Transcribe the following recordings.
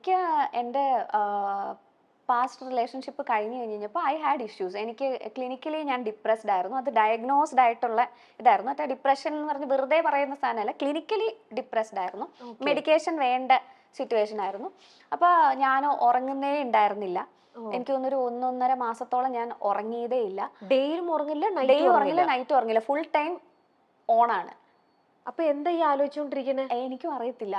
എനിക്ക് എൻ്റെ past relationship കഴിഞ്ഞ് കഴിഞ്ഞപ്പോൾ ഐ ഹാഡ് ഇഷ്യൂസ്. എനിക്ക് ക്ലിനിക്കലി ഞാൻ ഡിപ്രസ്ഡ് ആയിരുന്നു. അത് ഡയഗ്നോസ്ഡ് ആയിട്ടുള്ള ഇതായിരുന്നു. മറ്റേ ഡിപ്രഷൻ എന്ന് പറഞ്ഞ് വെറുതെ പറയുന്ന സാധനമല്ല, ക്ലിനിക്കലി ഡിപ്രസ്ഡ് ആയിരുന്നു. മെഡിക്കേഷൻ വേണ്ട സിറ്റുവേഷൻ ആയിരുന്നു. അപ്പോൾ ഞാൻ ഉറങ്ങുന്നേ ഉണ്ടായിരുന്നില്ല. എനിക്ക് തോന്നുന്നൊരു 1.5 മാസത്തോളം ഞാൻ ഉറങ്ങിയതേ ഇല്ല. ഡേയിലും ഉറങ്ങില്ല, ഡേയും ഉറങ്ങില്ല, നൈറ്റും ഉറങ്ങില്ല, ഫുൾ ടൈം ഓണാണ്. അപ്പൊ എന്താ ഈ ആലോചിച്ചോണ്ടിരിക്കണേ? എനിക്കും അറിയത്തില്ല.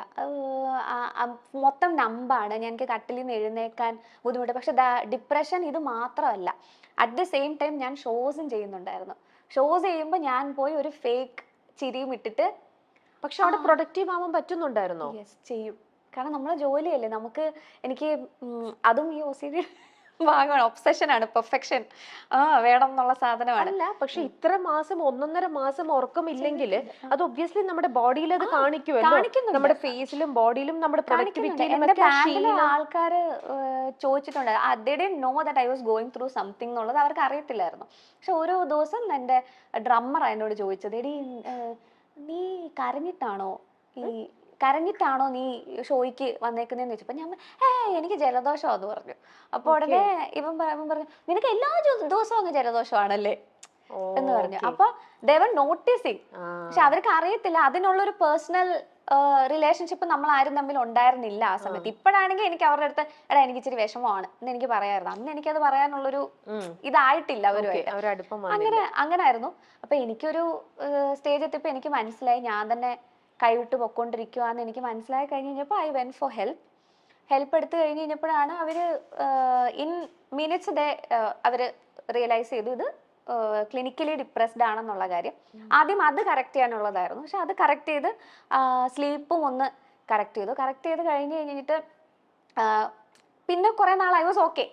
മൊത്തം നമ്പാണ്. എനിക്ക് കട്ടിലിൽ നിന്ന് എഴുന്നേക്കാൻ ബുദ്ധിമുട്ട്. പക്ഷെ ഡിപ്രഷൻ ഇത് മാത്രമല്ല. അറ്റ് ദ സെയിം ടൈം ഞാൻ ഷോസും ചെയ്യുന്നുണ്ടായിരുന്നു. ഷോസ് ചെയ്യുമ്പോൾ ഞാൻ പോയി ഒരു ഫേക്ക് ചിരിയും ഇട്ടിട്ട്. പക്ഷെ അവിടെ പ്രൊഡക്റ്റീവ് ആവാൻ പറ്റുന്നുണ്ടായിരുന്നോ? യെസ്, ചെയ്യും. കാരണം നമ്മളെ ജോലിയല്ലേ. എനിക്ക് അതും ഈ OCD ഭാഗമാണ്. ഒബ്സെഷനാണ്, പെർഫെക്ഷൻ വേണം എന്നുള്ള സാധനമാണ്. അല്ല, പക്ഷെ ഇത്ര മാസം 1.5 മാസം ഉറക്കമില്ലെങ്കിൽ അത് ഒബ്വിയസ്ലി നമ്മുടെ ബോഡിയിൽ അത് കാണിക്കുമല്ലോ. നമ്മുടെ ഫേസിലും ബോഡിയിലും നമ്മുടെ പ്രൊഡക്ടിവിറ്റിയിലും ആൾക്കാർ ചോദിച്ചിട്ടുണ്ട്. they didn't know that I was going through something എന്നുള്ളത് അവർക്ക് അറിയത്തില്ലായിരുന്നു. പക്ഷെ ഓരോ ദിവസം എൻ്റെ ഡ്രമ്മർ എന്നോട് ചോദിച്ചത്, എടി നീ കരഞ്ഞിട്ടാണോ നീ ഷോയ്ക്ക് വന്നേക്കുന്നതെന്ന് ചോദിച്ചപ്പോൾ ഞാൻ എനിക്ക് ജലദോഷം എന്ന് പറഞ്ഞു. അപ്പോൾ ഉടനെ ഇവൻ പറഞ്ഞു, നിനക്ക് എല്ലാ ദിവസവും അങ്ങ് ജലദോഷമാണല്ലേ എന്ന് പറഞ്ഞു. അപ്പൊ they were noticing. പക്ഷെ അവർക്ക് അറിയത്തില്ല അതിനുള്ളൊരു പേഴ്സണൽ റിലേഷൻഷിപ്പ് നമ്മൾ ആരും തമ്മിൽ ഉണ്ടായിരുന്നില്ല ആ സമയത്ത്. ഇപ്പോഴാണെങ്കിൽ എനിക്ക് അവരുടെ അടുത്ത് എനിക്ക് ഇച്ചിരി വിഷമമാണ് എന്ന് എനിക്ക് പറയായിരുന്നു. അന്ന് എനിക്കത് പറയാനുള്ളൊരു ഇതായിട്ടില്ല അവരുമായിട്ട്. അങ്ങനെ ആയിരുന്നു. അപ്പൊ എനിക്കൊരു സ്റ്റേജ് എത്തിയപ്പോൾ എനിക്ക് മനസ്സിലായി ഞാൻ തന്നെ കൈവിട്ട് പൊക്കോണ്ടിരിക്കുവാന്ന് എനിക്ക് മനസ്സിലായി കഴിഞ്ഞപ്പോൾ ഐ വെന്റ് ഫോർ ഹെൽപ്പ് എടുത്തു കഴിഞ്ഞ് കഴിഞ്ഞപ്പോഴാണ് അവര് ഇൻ മിനിറ്റ്സ് അവര് റിയലൈസ് ചെയ്തു ഇത് ക്ലിനിക്കലി ഡിപ്രസ്ഡ് ആണെന്നുള്ള കാര്യം. ആദ്യം അത് കറക്റ്റ് ചെയ്യാനുള്ളതായിരുന്നു. പക്ഷെ അത് കറക്റ്റ് ചെയ്ത് സ്ലീപ്പും ഒന്ന് കറക്റ്റ് ചെയ്ത് കഴിഞ്ഞിട്ട് പിന്നെ കുറെ നാൾ ഐ വാസ് ഓക്കെ.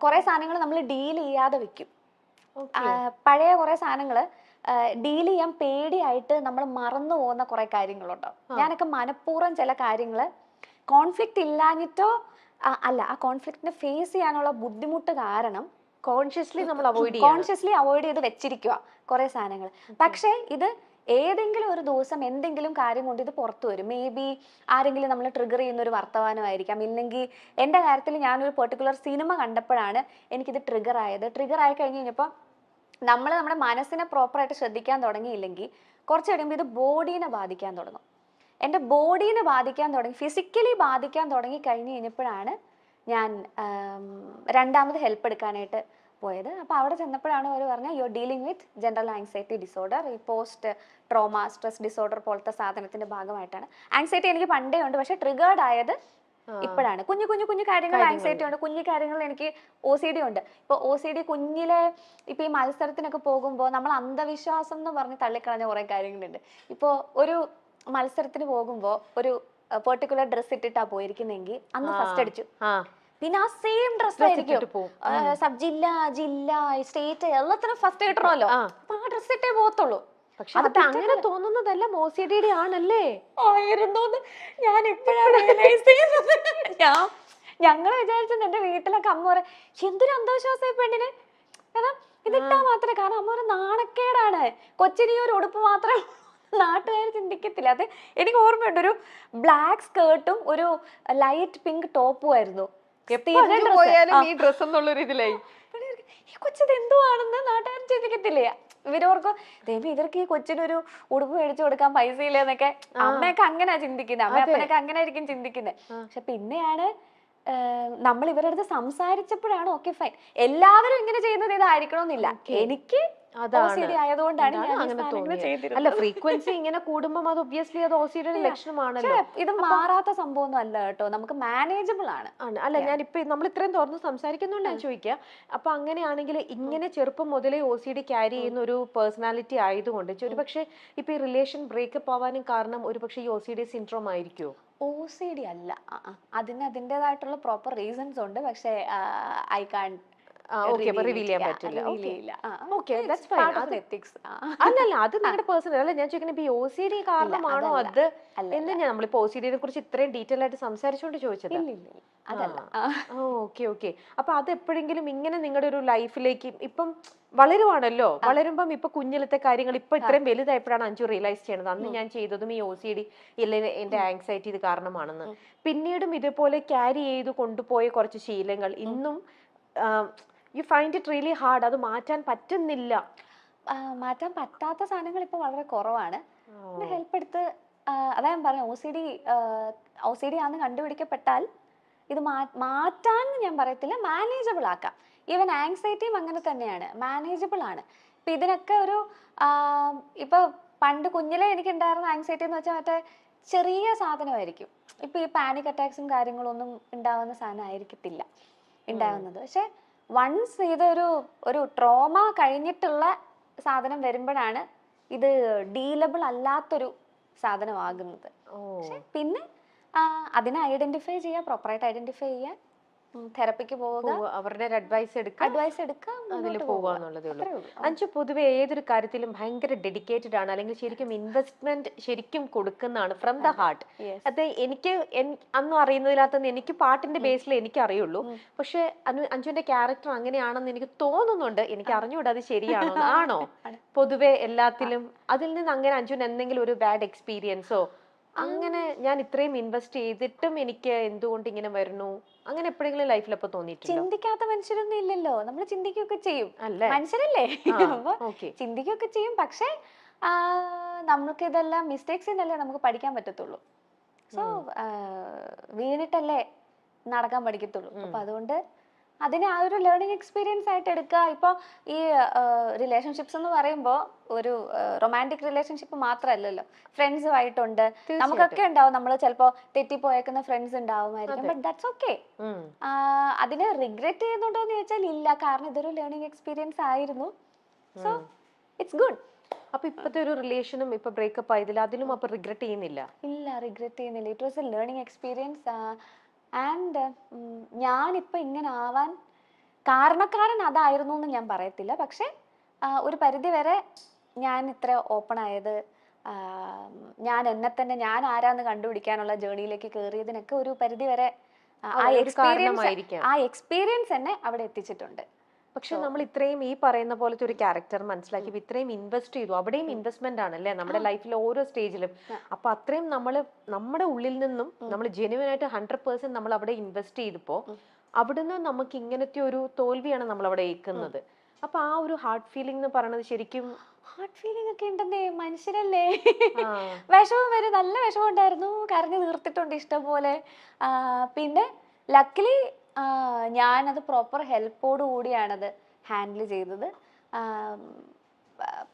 കുറെ സാധനങ്ങൾ നമ്മൾ ഡീൽ ചെയ്യാതെ വെക്കും. പഴയ കുറെ സാധനങ്ങൾ ഡീൽ ചെയ്യാൻ പേടിയായിട്ട് നമ്മൾ മറന്നു പോകുന്ന കുറെ കാര്യങ്ങളുണ്ടാവും. ഞാനൊക്കെ മനഃപൂർവ്വം ചില കാര്യങ്ങൾ കോൺഫ്ലിക്റ്റ് ഇല്ലാഞ്ഞിട്ടോ അല്ല, ആ കോൺഫ്ലിക്റ്റിനെ ഫേസ് ചെയ്യാനുള്ള ബുദ്ധിമുട്ട് കാരണം കോൺഷ്യസ്ലി അവോയ്ഡ് ചെയ്ത് വെച്ചിരിക്കുക കുറെ സാധനങ്ങൾ. പക്ഷെ ഇത് ഏതെങ്കിലും ഒരു ദിവസം എന്തെങ്കിലും കാര്യം കൊണ്ട് ഇത് പുറത്തു വരും. മേ ബി ആരെങ്കിലും നമ്മൾ ട്രിഗർ ചെയ്യുന്ന ഒരു വർത്തമാനമായിരിക്കാം. ഇല്ലെങ്കിൽ എൻ്റെ കാര്യത്തിൽ ഞാനൊരു പെർട്ടിക്കുലർ സിനിമ കണ്ടപ്പോഴാണ് എനിക്കിത് ട്രിഗർ ആയി കഴിഞ്ഞ് കഴിഞ്ഞപ്പോൾ നമ്മുടെ മനസ്സിനെ പ്രോപ്പറായിട്ട് ശ്രദ്ധിക്കാൻ തുടങ്ങിയില്ലെങ്കിൽ കുറച്ച് കഴിയുമ്പോൾ ഇത് ബോഡീനെ ബാധിക്കാൻ തുടങ്ങും. എൻ്റെ ബോഡീനെ ബാധിക്കാൻ തുടങ്ങി, ഫിസിക്കലി ബാധിക്കാൻ തുടങ്ങി കഴിഞ്ഞ് കഴിഞ്ഞപ്പോഴാണ് ഞാൻ രണ്ടാമത് ഹെൽപ്പ് എടുക്കാനായിട്ട് പോയത്. അപ്പോൾ അവിടെ ചെന്നപ്പോഴാണ് അവർ പറഞ്ഞത് you are dealing with general anxiety disorder. ഈ പോസ്റ്റ് ട്രോമ സ്ട്രെസ് ഡിസോർഡർ പോലത്തെ സാധനത്തിന്റെ ഭാഗമായിട്ടാണ്. ആങ്സൈറ്റി എനിക്ക് പണ്ടേ ഉണ്ട്, പക്ഷെ ട്രിഗേർഡ് ആയത് ഇപ്പോഴാണ്. കുഞ്ഞു കാര്യങ്ങൾ ആങ്സൈറ്റി ഉണ്ട്, കുഞ്ഞു കാര്യങ്ങൾ എനിക്ക് OCD ഉണ്ട്. ഇപ്പൊ OCD കുഞ്ഞിലെ ഇപ്പൊ ഈ മത്സരത്തിനൊക്കെ പോകുമ്പോൾ നമ്മൾ അന്ധവിശ്വാസം എന്ന് പറഞ്ഞ് തള്ളിക്കളഞ്ഞ കുറെ കാര്യങ്ങളുണ്ട്. ഇപ്പൊ ഒരു മത്സരത്തിന് പോകുമ്പോൾ ഒരു പെർട്ടിക്കുലർ ഡ്രസ് ഇട്ടിട്ടാ പോയിരിക്കുന്നെങ്കിൽ അന്ന് ഫസ്റ്റ് അടിച്ചു, പിന്നെ ആ സെയിം ഡ്രസ് ആയിരിക്കും സബ് ജില്ല സ്റ്റേറ്റ് എല്ലാത്തിനും ഫസ്റ്റ് കിട്ടണമല്ലോ. അപ്പൊ ആ ഡ്രസ് ഇട്ടേ പോകത്തുള്ളൂ. പക്ഷെ അത് അങ്ങനെ തോന്നുന്നതല്ല, OCD ആണല്ലേ ആയിരുന്നോന്ന് ഞാൻ ഇപ്പോഴാണ് റിയലൈസ് ചെയ്യുന്നത്. ഞങ്ങള് വിചാരിച്ചത് എന്റെ വീട്ടിലൊക്കെ അമ്മ പറയും എന്തൊരു അന്ധവിശ്വാസം ഈ പെണ്ണിന്, കാരണം ഇതിട്ടാ മാത്രമേ, കാരണം അമ്മ ഒരു നാണക്കേടാണ്, കൊച്ചിന് ഈ ഒരു ഉടുപ്പ് മാത്രമേ നാട്ടുകാർ ചിന്തിക്കത്തില്ല. അത് എനിക്ക് ഓർമ്മയുണ്ട്, ഒരു ബ്ലാക്ക് സ്കേർട്ടും ഒരു ലൈറ്റ് പിങ്ക് ടോപ്പും ആയിരുന്നു. ഈ കൊച്ചത് എന്തുവാണെന്ന് നാട്ടുകാർ ചിന്തിക്കത്തില്ലേ. ഇവരോർക്കും ദേവി ഇവർക്ക് ഈ കൊച്ചിനൊരു ഉടുപ്പ് മേടിച്ചു കൊടുക്കാൻ പൈസ ഇല്ലെന്നൊക്കെ അമ്മയൊക്കെ അങ്ങനെയാ ചിന്തിക്കുന്നത്, അമ്മയപ്പനൊക്കെ അങ്ങനെ ആയിരിക്കും ചിന്തിക്കുന്നത്. പക്ഷെ പിന്നെയാണ് നമ്മൾ ഇവരുടെ അടുത്ത് സംസാരിച്ചപ്പോഴാണ് ഓക്കെ ഫൈൻ, എല്ലാവരും ഇങ്ങനെ ചെയ്യുന്നത് ഇതായിരിക്കണമെന്നില്ല, എനിക്ക് ആയതുകൊണ്ടാണ് അല്ല ഫ്രീക്വൻസി ഇങ്ങനെ കൂടുമ്പോൾ അത് ഒബ്വിയസ്ലി അത് OCDയുടെ ലക്ഷണമാണല്ലോ. ഇത് മാറാത്ത സംഭവമൊന്നും അല്ല കേട്ടോ, നമുക്ക് മാനേജബിൾ ആണ്. അല്ല ഞാനിപ്പോ നമ്മൾ ഇത്രയും തുറന്ന് സംസാരിക്കുന്നോണ്ട് ഞാൻ ചോദിക്കാം, അപ്പൊ അങ്ങനെയാണെങ്കിൽ ഇങ്ങനെ ചെറുപ്പം മുതലേ OCD ക്യാരി ചെയ്യുന്ന ഒരു പേഴ്സണാലിറ്റി ആയതുകൊണ്ട് ഒരുപക്ഷെ ഇപ്പൊ ഈ റിലേഷൻ ബ്രേക്കപ്പ് ആവാനും കാരണം ഒരുപക്ഷെ ഈ OCD സിൻഡ്രോം ആയിരിക്കുമോ? OCD അല്ല, അതിന് അതിൻ്റെതായിട്ടുള്ള പ്രോപ്പർ റീസൺസ് ഉണ്ട്. പക്ഷേ ഐ കാൺ ഓക്കെ, റിവീൽ ചെയ്യാൻ പറ്റില്ല. റിവീൽ ചെയ്യില്ല. Okay, that's fine. അത് എത്തിക്സ്. അല്ലല്ല, അത് നിങ്ങളുടെ പേഴ്സണൽ അല്ല. ഞാൻ ചോദിക്കുന്നത് ഇപ്പൊ OCD കാരണമാണോ അത് എന്ന്. ഞാൻ നമ്മളിപ്പോ OCD-നെ കുറിച്ച് ഇത്രയും ഡീറ്റെയിൽ ആയിട്ട് സംസാരിച്ചുകൊണ്ട് ചോദിച്ചത്. ഇല്ല അതല്ല. Okay okay. അപ്പൊ അത് എപ്പോഴെങ്കിലും ഇങ്ങനെ നിങ്ങളുടെ ഒരു ലൈഫിലേക്ക് ഇപ്പം വളരുവാണല്ലോ, വളരുമ്പം ഇപ്പൊ കുഞ്ഞിലത്തെ കാര്യങ്ങൾ ഇപ്പൊ ഇത്രയും വലുതായപ്പോഴാണ് അഞ്ജു റിയലൈസ് ചെയ്യണത് അന്ന് ഞാൻ ചെയ്തതും ഈ OCD ഇല്ലെങ്കിൽ എന്റെ ആങ്സൈറ്റി ഇത് കാരണമാണെന്ന്. പിന്നീടും ഇതുപോലെ ക്യാരി ചെയ്ത് കൊണ്ടുപോയ കുറച്ച് ശീലങ്ങൾ ഇന്നും you find it really hard, അത് മാറ്റാൻ പറ്റുന്നില്ല. മാറ്റാൻ പറ്റാത്ത സാധനങ്ങൾ ഇപ്പൊ വളരെ കുറവാണ്. ഹെൽപ്പ് എടുത്ത് അതാ ഞാൻ പറയാം, OCD ആണെന്ന് കണ്ടുപിടിക്കപ്പെട്ടാൽ ഇത് മാറ്റാൻ ഞാൻ പറയത്തില്ല, മാനേജബിൾ ആക്കാം. ഈവൻ ആങ്സൈറ്റിയും അങ്ങനെ തന്നെയാണ്, മാനേജബിൾ ആണ്. ഇപ്പൊ ഇതിനൊക്കെ ഒരു ഇപ്പൊ പണ്ട് കുഞ്ഞിലെ എനിക്ക് ഉണ്ടായിരുന്ന ആങ്സൈറ്റി എന്ന് വെച്ചാൽ മറ്റേ ചെറിയ സാധനമായിരിക്കും. ഇപ്പൊ ഈ പാനിക് അറ്റാക്സും കാര്യങ്ങളൊന്നും ഉണ്ടാവുന്ന സാധനം ആയിരിക്കത്തില്ല ഉണ്ടാവുന്നത്. പക്ഷെ വൺസ് ഇതൊരു ട്രോമ കഴിഞ്ഞിട്ടുള്ള സാധനം വരുമ്പോഴാണ് ഇത് ഡീലബിൾ അല്ലാത്തൊരു സാധനമാകുന്നത്. പക്ഷെ പിന്നെ അതിനെ ഐഡന്റിഫൈ ചെയ്യുക, പ്രോപ്പറായിട്ട് ഐഡന്റിഫൈ ചെയ്യാൻ, തെറപ്പിക്ക് പോവുക, അവരുടെ അഡ്വൈസ് എടുക്കുക, അതിൽ പോവാന്നുള്ളതേ ഉള്ളൂ. അഞ്ജു പൊതുവെ ഏതൊരു കാര്യത്തിലും ഭയങ്കര ഡെഡിക്കേറ്റഡ് ആണ്, അല്ലെങ്കിൽ ശരിക്കും ഇൻവെസ്റ്റ്മെന്റ് ശരിക്കും കൊടുക്കുന്നതാണ് ഫ്രം ദ ഹാർട്ട്. അത് എനിക്ക് അന്നും അറിയുന്നതിനകത്ത് എനിക്ക് പാട്ടിന്റെ ബേസിൽ എനിക്ക് അറിയുള്ളൂ. പക്ഷെ അഞ്ജുവിന്റെ ക്യാരക്ടർ അങ്ങനെയാണെന്ന് എനിക്ക് തോന്നുന്നുണ്ട്. എനിക്ക് അറിഞ്ഞുകൂടാ അത് ശരിയാണോ. ആണോ പൊതുവെ എല്ലാത്തിലും അതിൽ നിന്ന് അങ്ങനെ അഞ്ജുവിന് എന്തെങ്കിലും ഒരു ബാഡ് എക്സ്പീരിയൻസോ, അങ്ങനെ ഞാൻ ഇത്രയും ഇൻവെസ്റ്റ് ചെയ്തിട്ടും എനിക്ക് എന്തുകൊണ്ട് ഇങ്ങനെ വരുന്നു, അങ്ങനെ എപ്പോഴെങ്കിലും ലൈഫിൽ അപ്പൊ തോന്നിയിട്ടുണ്ട്? ചിന്തിക്കാത്ത മനുഷ്യരൊന്നും ഇല്ലല്ലോ, നമ്മൾ ചിന്തിക്കുകയൊക്കെ ചെയ്യും, മനുഷ്യരല്ലേ, അപ്പൊ ചിന്തിക്കുകയൊക്കെ ചെയ്യും. പക്ഷെ നമുക്ക് ഇതെല്ലാം മിസ്റ്റേക്സ് എന്നല്ലേ നമുക്ക് പഠിക്കാൻ പറ്റത്തുള്ളൂ. സോ വീണിട്ടല്ലേ നടക്കാൻ പഠിക്കത്തുള്ളൂ. അപ്പൊ അതുകൊണ്ട് അതിനെ ആ ഒരു ലേണിംഗ് എക്സ്പീരിയൻസ് ആയിട്ട് എടുക്കുക. ഇപ്പോൾ ഈ റിലേഷൻഷിപ്സ് എന്ന് പറയുമ്പോൾ ഒരു റൊമാൻറ്റിക് റിലേഷൻഷിപ്പ് മാത്രമല്ലല്ലോ, ഫ്രണ്ട്സുമായിട്ടുണ്ട്, നമുക്കൊക്കെ ഉണ്ടാവും. നമ്മൾ ചിലപ്പോൾ തെറ്റിപ്പോയേക്കുന്ന ഫ്രണ്ട്സ് ഉണ്ടാവുമായിരിക്കും. But that's okay. അതിനെ റിഗ്രറ്റ് ചെയ്യുന്നുണ്ടോ എന്ന് ചോദിച്ചാൽ ഇല്ല, കാരണം ഇതൊരു ലേണിംഗ് എക്സ്പീരിയൻസ് ആയിരുന്നു. So it's good. അപ്പൊ ഇപ്പത്തെ ഒരു റിലേഷനും ഇപ്പൊ ബ്രേക്കപ്പ് ആയതിൽ അതിലും അപ്പൊ റിഗ്രറ്റ് ചെയ്യുന്നില്ല? ഇല്ല, റിഗ്രറ്റ് ചെയ്യുന്നില്ല. It was A learning experience. And ഞാനിപ്പോൾ ഇങ്ങനെ ആവാൻ കാരണക്കാരൻ അതായിരുന്നു എന്ന് ഞാൻ പറയത്തില്ല. പക്ഷെ ഒരു പരിധി വരെ ഞാൻ ഇത്ര ഓപ്പൺ ആയത്, ഞാൻ എന്നെ തന്നെ ഞാൻ ആരാന്ന് കണ്ടുപിടിക്കാനുള്ള ജേർണിയിലേക്ക് കയറിയതിനൊക്കെ ഒരു പരിധി വരെ ആ എക്സ്പീരിയൻസ് എന്നെ അവിടെ എത്തിച്ചിട്ടുണ്ട്. പക്ഷെ നമ്മൾ ഇത്രയും ഈ പറയുന്ന പോലത്തെ ഒരു ക്യാരക്ടർ മനസ്സിലാക്കി ഇത്രയും ഇൻവെസ്റ്റ് ചെയ്തു, അവിടെയും ഇൻവെസ്റ്റ്മെന്റ് ആണല്ലേ നമ്മുടെ ലൈഫിലെ ഓരോ സ്റ്റേജിലും. അപ്പൊ അത്രയും നമ്മുടെ ഉള്ളിൽ നിന്നും നമ്മൾ ജെന്യുവൻ ആയിട്ട് 100% നമ്മൾ അവിടെ ഇൻവെസ്റ്റ് ചെയ്തപ്പോ അവിടുന്ന് നമുക്ക് ഇങ്ങനത്തെ ഒരു തോൽവിയാണ് നമ്മൾ അവിടെ ഏൽക്കുന്നത്. അപ്പൊ ആ ഒരു ഹാർട്ട് ഫീലിംഗ് എന്ന് പറയുന്നത് ശരിക്കും ഹാർട്ട് ഫീലിംഗ് ഒക്കെ ഉണ്ടെന്നേ, മനുഷ്യരല്ലേ. വിഷമം വരും, നല്ല വിഷമം ഉണ്ടായിരുന്നു, കരഞ്ഞു തീർത്തിട്ടുണ്ട് ഇഷ്ടം പോലെ. പിന്നെ ലക്കിലി ഞാനത് പ്രോപ്പർ ഹെൽപ്പോട് കൂടിയാണത് ഹാൻഡിൽ ചെയ്തത്.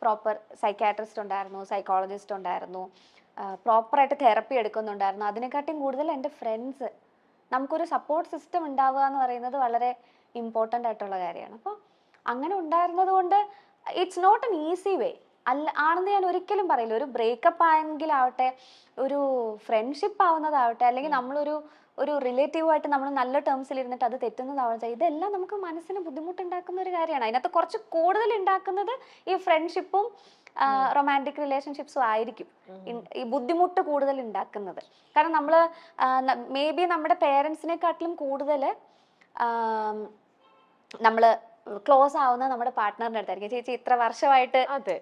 പ്രോപ്പർ സൈക്കാട്രിസ്റ്റ് ഉണ്ടായിരുന്നു, സൈക്കോളജിസ്റ്റ് ഉണ്ടായിരുന്നു, പ്രോപ്പറായിട്ട് തെറപ്പി എടുക്കുന്നുണ്ടായിരുന്നു. അതിനെക്കാട്ടിയും കൂടുതൽ എൻ്റെ ഫ്രണ്ട്സ്, നമുക്കൊരു സപ്പോർട്ട് സിസ്റ്റം ഉണ്ടാവുക എന്ന് പറയുന്നത് വളരെ ഇമ്പോർട്ടൻ്റ് ആയിട്ടുള്ള കാര്യമാണ്. അപ്പോൾ അങ്ങനെ ഉണ്ടായിരുന്നത് കൊണ്ട് it's not an easy way ആണെന്ന് ഞാൻ ഒരിക്കലും പറയില്ല. ഒരു ബ്രേക്കപ്പ് ആയെങ്കിലാവട്ടെ, ഒരു ഫ്രണ്ട്ഷിപ്പ് ആവുന്നതാവട്ടെ, അല്ലെങ്കിൽ ഒരു റിലേറ്റീവായിട്ട് നമ്മൾ നല്ല ടേംസിൽ ഇരുന്നിട്ട് അത് തെറ്റുന്നതാവട്ടെ, ഇതെല്ലാം നമുക്ക് മനസ്സിന് ബുദ്ധിമുട്ടുണ്ടാക്കുന്ന ഒരു കാര്യമാണ്. അതിനകത്ത് കുറച്ച് കൂടുതൽ ഉണ്ടാക്കുന്നത് ഈ ഫ്രണ്ട്ഷിപ്പും റൊമാൻറ്റിക് റിലേഷൻഷിപ്സും ആയിരിക്കും ഈ ബുദ്ധിമുട്ട് കൂടുതൽ ഉണ്ടാക്കുന്നത്. കാരണം നമ്മൾ മേ ബി നമ്മുടെ പേരൻസിനെക്കാട്ടിലും കൂടുതൽ നമ്മൾ ക്ലോസ് ആവുന്ന നമ്മുടെ പാർട്ട്ണറിന്റെ അടുത്തായിരിക്കും. ചേച്ചി ഇത്ര വർഷമായിട്ട്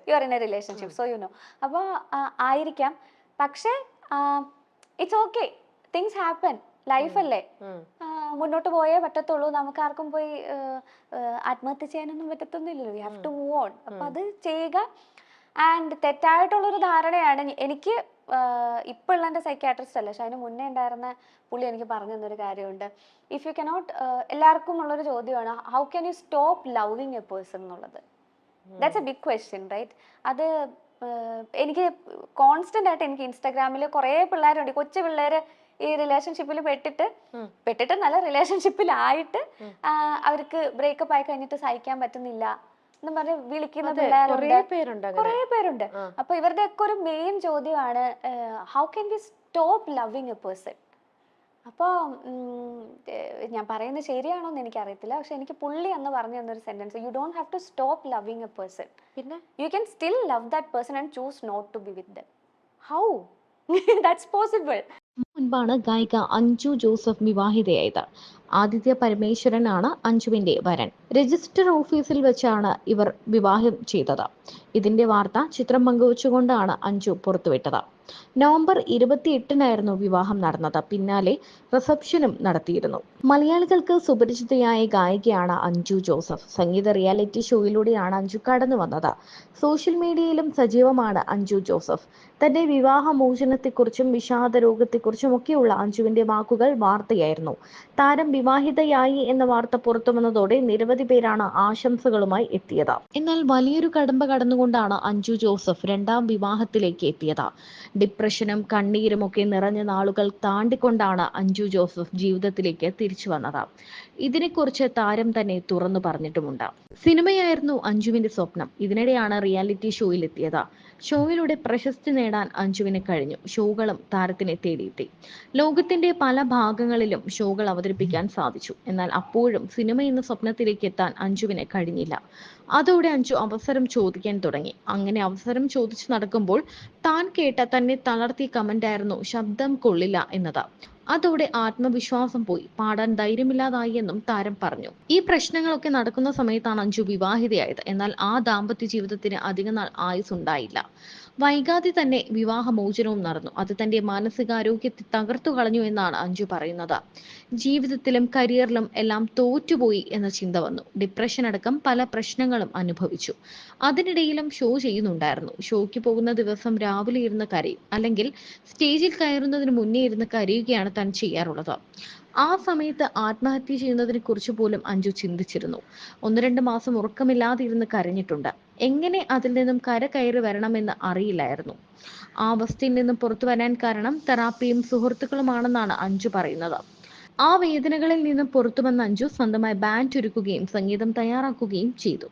you are in a relationship, so you know. അപ്പോൾ ആയിരിക്കാം. പക്ഷെ ഇറ്റ്സ് ഓക്കെ, തിങ്സ് ഹാപ്പൻ, ലൈഫല്ലേ, മുന്നോട്ട് പോയേ പറ്റത്തുള്ളൂ. നമുക്ക് ആർക്കും പോയി ആത്മഹത്യ ചെയ്യാനൊന്നും പറ്റത്തൊന്നുമില്ലല്ലോ. We have to move on. അപ്പൊ അത് ചെയ്യുക. ആൻഡ് തെറ്റായിട്ടുള്ളൊരു ധാരണയാണ് എനിക്ക് ഇപ്പോൾ ഉള്ള എൻ്റെ സൈക്യാട്രിസ്റ്റ് അല്ല, പക്ഷെ അതിന് മുന്നേ ഉണ്ടായിരുന്ന പുള്ളി എനിക്ക് പറഞ്ഞു തന്നൊരു കാര്യമുണ്ട്. ഇഫ് യു കനോട്ട്, എല്ലാവർക്കും ഉള്ളൊരു ചോദ്യമാണ്, how can you stop loving a person എന്നുള്ളത്. That's a big question, right? അത് എനിക്ക് കോൺസ്റ്റന്റ് ആയിട്ട് എനിക്ക് ഇൻസ്റ്റാഗ്രാമിൽ കുറേ പിള്ളേരുണ്ട്, കൊച്ചു പിള്ളേര് ഈ റിലേഷൻഷിപ്പിൽ പെട്ടിട്ട് നല്ല റിലേഷൻഷിപ്പിലായിട്ട് അവർക്ക് ബ്രേക്കപ്പ് ആയി കഴിഞ്ഞിട്ട് സഹിക്കാൻ പറ്റുന്നില്ല എന്ന് പറഞ്ഞ് വിളിക്കുന്ന പിള്ളേരുണ്ട്, കുറേ പേരുണ്ട്. അപ്പൊ ഇവരുടെ ഒക്കെ ഒരു മെയിൻ ചോദ്യമാണ്, how can we stop loving a person? അപ്പോൾ ഞാൻ പറയുന്നത് ശരിയാണോ എന്ന് എനിക്കറിയത്തില്ല. പക്ഷെ എനിക്ക് പുള്ളി അന്ന് പറഞ്ഞു തന്നൊരു sentence, you don't have to stop loving a person, പിന്നെ you can still love that person and choose not to be with them. How? That's possible. മുൻപാണ് ഗായിക അഞ്ജു ജോസഫ് വിവാഹിതയായത്. ആദിത്യ പരമേശ്വരനാണ് അഞ്ജുവിന്റെ വരൻ. രജിസ്റ്റർ ഓഫീസിൽ വെച്ചാണ് ഇവർ വിവാഹം ചെയ്തത്. ഇതിന്റെ വാർത്ത ചിത്രം പങ്കുവച്ചുകൊണ്ടാണ് അഞ്ജു പുറത്തുവിട്ടത്. നവംബർ 28-നായിരുന്നു വിവാഹം നടന്നത്. പിന്നാലെ റിസപ്ഷനും നടത്തിയിരുന്നു. മലയാളികൾക്ക് സുപരിചിതയായ ഗായികയാണ് അഞ്ജു ജോസഫ്. സംഗീത റിയാലിറ്റി ഷോയിലൂടെയാണ് അഞ്ജു കടന്നു വന്നത്. സോഷ്യൽ മീഡിയയിലും സജീവമാണ് അഞ്ജു ജോസഫ്. തന്റെ വിവാഹമോചനത്തെക്കുറിച്ചും വിഷാദ രോഗത്തെക്കുറിച്ചും ഒക്കെയുള്ള അഞ്ജുവിന്റെ വാക്കുകൾ വാർത്തയായിരുന്നു. താരം വിവാഹിതയായി എന്ന വാർത്ത പുറത്തുവന്നതോടെ നിരവധി പേരാണ് ആശംസകളുമായി എത്തിയത്. എന്നാൽ വലിയൊരു കടമ്പ കടന്നുകൊണ്ടാണ് അഞ്ജു ജോസഫ് രണ്ടാം വിവാഹത്തിലേക്ക് എത്തിയത്. ഡിപ്രഷനും കണ്ണീരും ഒക്കെ നിറഞ്ഞ നാളുകൾ താണ്ടിക്കൊണ്ടാണ് അഞ്ജു ജോസഫ് ജീവിതത്തിലേക്ക് തിരിച്ചു വന്നത്. ഇതിനെക്കുറിച്ച് താരം തന്നെ തുറന്നു പറഞ്ഞിട്ടുമുണ്ട്. സിനിമയായിരുന്നു അഞ്ജുവിന്റെ സ്വപ്നം. ഇതിനിടെയാണ് റിയാലിറ്റി ഷോയിൽ എത്തിയത്. ഷോയിലൂടെ പ്രശസ്തി നേടാൻ അഞ്ജുവിന് കഴിഞ്ഞു. ഷോകളും താരത്തിനെ തേടിയെത്തി. ലോകത്തിന്റെ പല ഭാഗങ്ങളിലും ഷോകൾ അവതരിപ്പിക്കാൻ സാധിച്ചു. എന്നാൽ അപ്പോഴും സിനിമ എന്ന സ്വപ്നത്തിലേക്ക് എത്താൻ അഞ്ജുവിന് കഴിഞ്ഞില്ല. അതോടെ അഞ്ജു അവസരം ചോദിക്കാൻ തുടങ്ങി. അങ്ങനെ അവസരം ചോദിച്ചു നടക്കുമ്പോൾ താൻ കേട്ട തന്നെ തളർത്തിയ കമന്റായിരുന്നു ശബ്ദം കൊള്ളില്ല എന്നത്. അതോടെ ആത്മവിശ്വാസം പോയി, പാടാൻ ധൈര്യമില്ലാതായി എന്നും താരം പറഞ്ഞു. ഈ പ്രശ്നങ്ങളൊക്കെ നടക്കുന്ന സമയത്താണ് അഞ്ജു വിവാഹിതയായത്. എന്നാൽ ആ ദാമ്പത്യ ജീവിതത്തിന് അധികനാൾ ആയുസ്സുണ്ടായില്ല. വൈകാതെ തന്നെ വിവാഹമോചനവും നടന്നു. അത് തന്റെ മാനസികാരോഗ്യത്തെ തകർത്തു കളഞ്ഞു എന്നാണ് അഞ്ജു പറയുന്നത്. ജീവിതത്തിലും കരിയറിലും എല്ലാം തോറ്റുപോയി എന്ന ചിന്ത വന്നു. ഡിപ്രഷൻ അടക്കം പല പ്രശ്നങ്ങളും അനുഭവിച്ചു. അതിനിടയിലും ഷോ ചെയ്യുന്നുണ്ടായിരുന്നു. ഷോയ്ക്ക് പോകുന്ന ദിവസം രാവിലെ ഇരുന്ന് കരയും, അല്ലെങ്കിൽ സ്റ്റേജിൽ കയറുന്നതിന് മുന്നേ ഇരുന്ന് കരയുകയാണ് താൻ ചെയ്യാറുള്ളത്. ആ സമയത്ത് ആത്മഹത്യ ചെയ്യുന്നതിനെ കുറിച്ച് പോലും അഞ്ജു ചിന്തിച്ചിരുന്നു. 1-2 മാസം ഉറക്കമില്ലാതെ ഇരുന്ന് കരഞ്ഞിട്ടുണ്ട്. എങ്ങനെ അതിൽ നിന്നും കയറി വരണമെന്ന് അറിയില്ലായിരുന്നു. ആ അവസ്ഥയിൽ നിന്നും പുറത്തു വരാൻ കാരണം തെറാപ്പിയും സുഹൃത്തുക്കളുമാണെന്നാണ് അഞ്ജു പറയുന്നത്. ആ വേദനകളിൽ നിന്നും പുറത്തു വന്ന അഞ്ജു സ്വന്തമായി ബാൻഡ് ഒരുക്കുകയും സംഗീതം തയ്യാറാക്കുകയും ചെയ്തു.